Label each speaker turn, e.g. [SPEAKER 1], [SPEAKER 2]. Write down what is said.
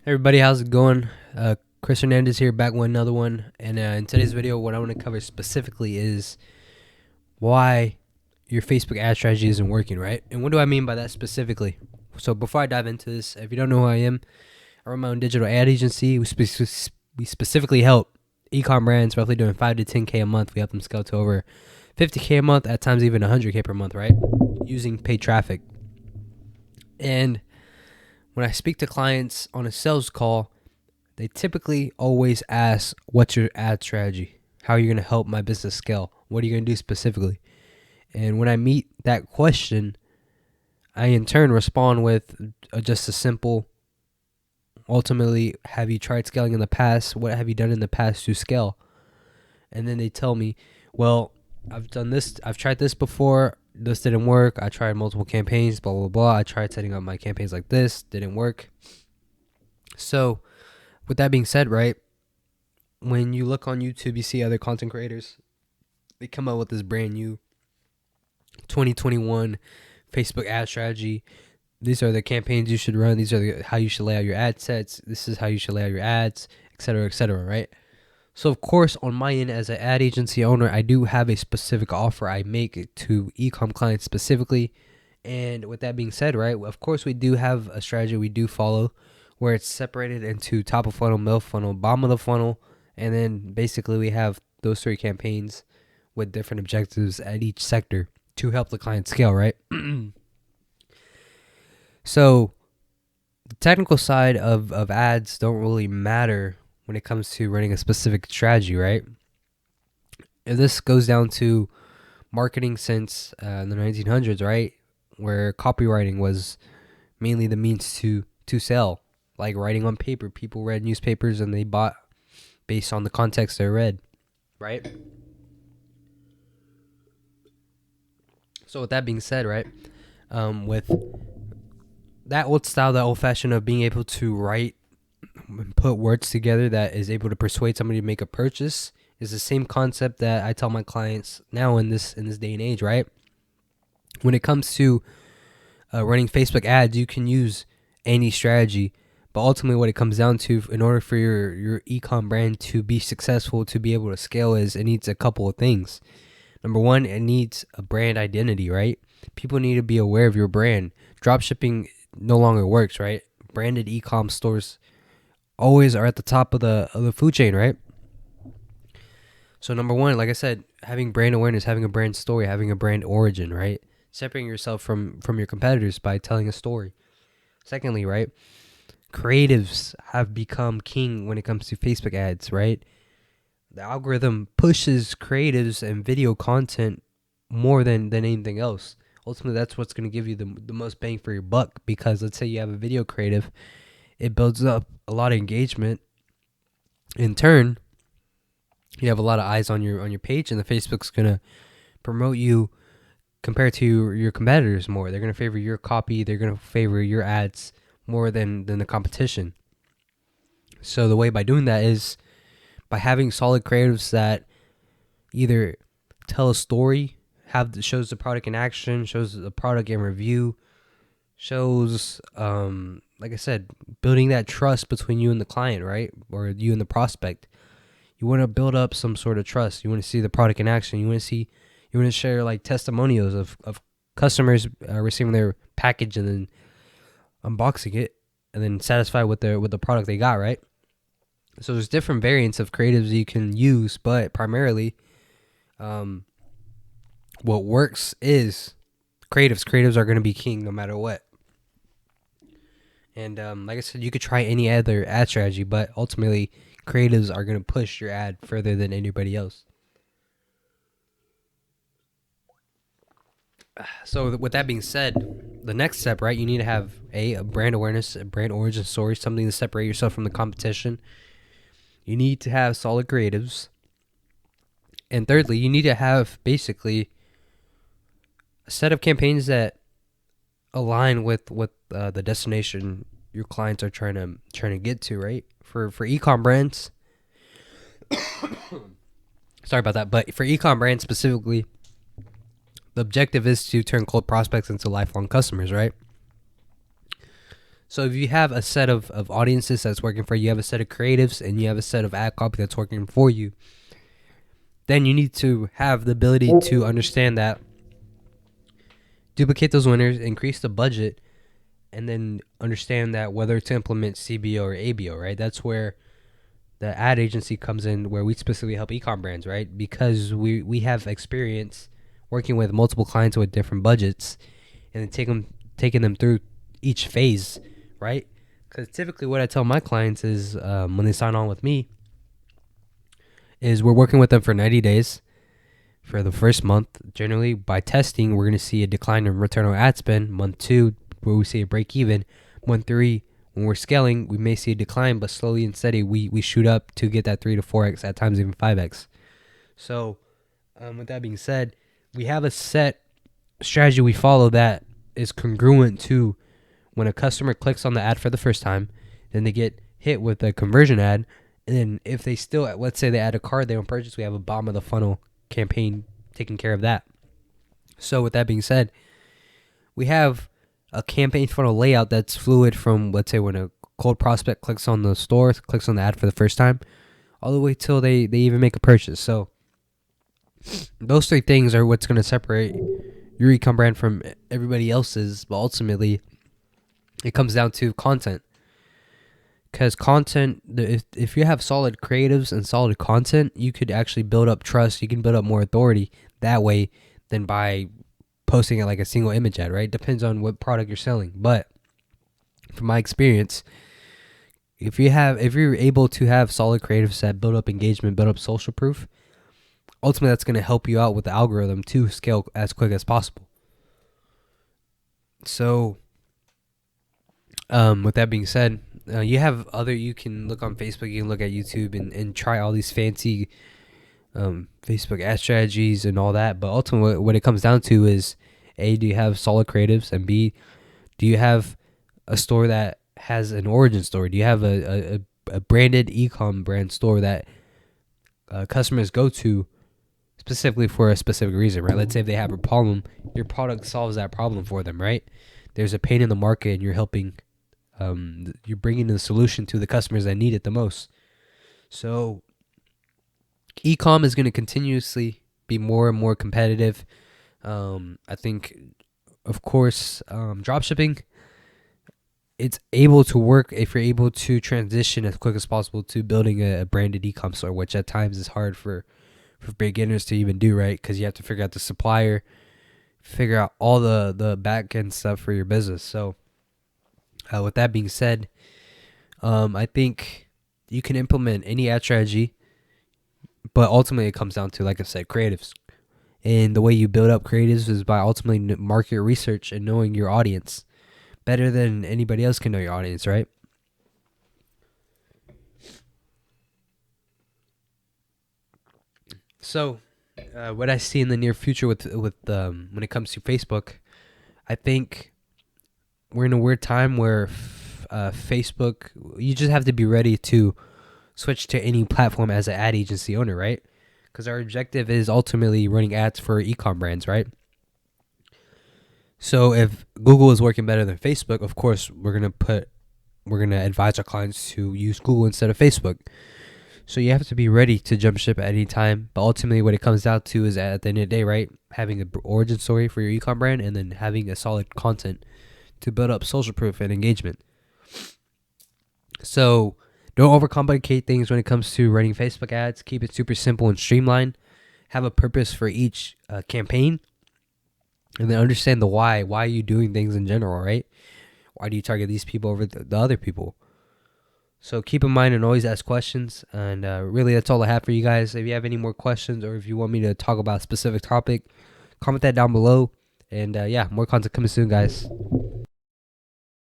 [SPEAKER 1] Everybody, how's it going? Chris Hernandez here, back with another one. And in today's video, what I want to cover specifically is why your Facebook ad strategy isn't working, right? And what do I mean by that specifically? So before I dive into this, if you don't know who I am, I run my own digital ad agency. We specifically help Ecom brands roughly doing 5 to 10K a month. We help them scale to over 50K a month, at times even 100K per month, right? Using paid traffic. And when I speak to clients on a sales call, they typically always ask, what's your ad strategy? How are you going to help my business scale? What are you going to do specifically? And when I meet that question, I in turn respond with just a simple, ultimately, have you tried scaling in the past? What have you done in the past to scale? And then they tell me, well, I've done this. I've tried this before. This didn't work. I tried multiple campaigns, blah, blah, blah. I tried setting up my campaigns like this. Didn't work. So with that being said, right, when you look on YouTube, you see other content creators. They come up with this brand new 2021 Facebook ad strategy. These are the campaigns you should run. These are how you should lay out your ad sets. This is how you should lay out your ads, et cetera, right? So, of course, on my end as an ad agency owner, I do have a specific offer I make to e-com clients specifically. And with that being said, right, of course, we do have a strategy we do follow where it's separated into top of funnel, middle funnel, bottom of the funnel. And then basically we have those three campaigns with different objectives at each sector to help the client scale, right? So the technical side of ads don't really matter when it comes to running a specific strategy, right? And this goes down to marketing since the 1900s, right? Where copywriting was mainly the means to sell. Like writing on paper. People read newspapers and they bought based on the context they read, right? So with that being said, right, with that old style, that old fashion of being able to write and put words together that is able to persuade somebody to make a purchase is the same concept that I tell my clients now in this day and age, right? When it comes to running Facebook ads, you can use any strategy, but ultimately what it comes down to, in order for your ecom brand to be successful, to be able to scale, is it needs a couple of things. Number one, it needs a brand identity, right? People need to be aware of your brand. Dropshipping no longer works, right? Branded ecom stores always are at the top of the food chain, right? So number one, like I said, having brand awareness, having a brand story, having a brand origin, right? Separating yourself from your competitors by telling a story. Secondly, right, creatives have become king when it comes to Facebook ads, right? The algorithm pushes creatives and video content more than anything else. Ultimately, that's what's going to give you the most bang for your buck, because let's say you have a video creative, it builds up a lot of engagement. In turn, you have a lot of eyes on your page, and the Facebook's going to promote you compared to your competitors more. They're going to favor your copy. They're going to favor your ads more than the competition. So the way by doing that is by having solid creatives that either tell a story, shows the product in action, shows the product in review, shows, like I said, building that trust between you and the client, right? Or you and the prospect. You want to build up some sort of trust. You want to see the product in action. You want to share like testimonials of customers receiving their package and then unboxing it and then satisfied with the product they got, right? So there's different variants of creatives you can use, but primarily what works is creatives. Creatives are going to be king no matter what. And like I said, you could try any other ad strategy, but ultimately creatives are going to push your ad further than anybody else. So with that being said, the next step, right, you need to have a brand awareness, a brand origin story, something to separate yourself from the competition. You need to have solid creatives. And thirdly, you need to have basically a set of campaigns that align with the destination your clients are trying to get to, right? For ecom brands, sorry about that, but for ecom brands specifically, the objective is to turn cold prospects into lifelong customers, right? So if you have a set of audiences that's working for you, you have a set of creatives, and you have a set of ad copy that's working for you, then you need to have the ability to understand that, duplicate those winners, increase the budget, and then understand that whether to implement CBO or ABO, right? That's where the ad agency comes in, where we specifically help ecom brands, right? Because we have experience working with multiple clients with different budgets, and then taking them through each phase, right? Because typically what I tell my clients is, when they sign on with me, is we're working with them for 90 days. For the first month, generally by testing, we're going to see a decline in return on ad spend. Month 2, where we see a break even. Month 3, when we're scaling, we may see a decline, but slowly and steady, we shoot up to get that 3 to 4x, at times even 5x. So, with that being said, we have a set strategy we follow that is congruent to when a customer clicks on the ad for the first time, then they get hit with a conversion ad, and then if they still, let's say they add a card they don't purchase, we have a bottom of the funnel campaign taking care of that. So with that being said, we have a campaign funnel layout that's fluid from, let's say, when a cold prospect clicks on the store, clicks on the ad for the first time, all the way till they even make a purchase. So those 3 things are what's going to separate your ecom brand from everybody else's, but ultimately it comes down to content. Because content, if you have solid creatives and solid content, you could actually build up trust. You can build up more authority that way than by posting it like a single image ad, right? Depends on what product you're selling. But from my experience, if you're able to have solid creatives that build up engagement, build up social proof, ultimately that's going to help you out with the algorithm to scale as quick as possible. So, with that being said, you can look on Facebook, you can look at YouTube and try all these fancy Facebook ad strategies and all that. But ultimately, what it comes down to is, A, do you have solid creatives? And B, do you have a store that has an origin story? Do you have a branded ecom brand store that customers go to specifically for a specific reason, right? Let's say if they have a problem, your product solves that problem for them, right? There's a pain in the market, and you're helping. You're bringing the solution to the customers that need it the most. So ecom is going to continuously be more and more competitive. I think, of course, dropshipping, it's able to work if you're able to transition as quick as possible to building a branded ecom store, which at times is hard for beginners to even do, right? Because you have to figure out the supplier, figure out all the back end stuff for your business. So with that being said, I think you can implement any ad strategy, but ultimately it comes down to, like I said, creatives. And the way you build up creatives is by ultimately market research and knowing your audience better than anybody else can know your audience, right? So, what I see in the near future with when it comes to Facebook, I think we're in a weird time where Facebook, you just have to be ready to switch to any platform as an ad agency owner, right? Because our objective is ultimately running ads for ecom brands, right? So if Google is working better than Facebook, of course we're gonna advise our clients to use Google instead of Facebook. So you have to be ready to jump ship at any time. But ultimately, what it comes down to is, at the end of the day, right, having an origin story for your ecom brand, and then having a solid content to build up social proof and engagement. So don't overcomplicate things when it comes to running Facebook ads. Keep it super simple and streamlined. Have a purpose for each campaign, and then understand the why. Why are you doing things in general, right? Why do you target these people over the other people? So keep in mind and always ask questions. And really, that's all I have for you guys. If you have any more questions, or if you want me to talk about a specific topic, comment that down below. And yeah, more content coming soon, guys.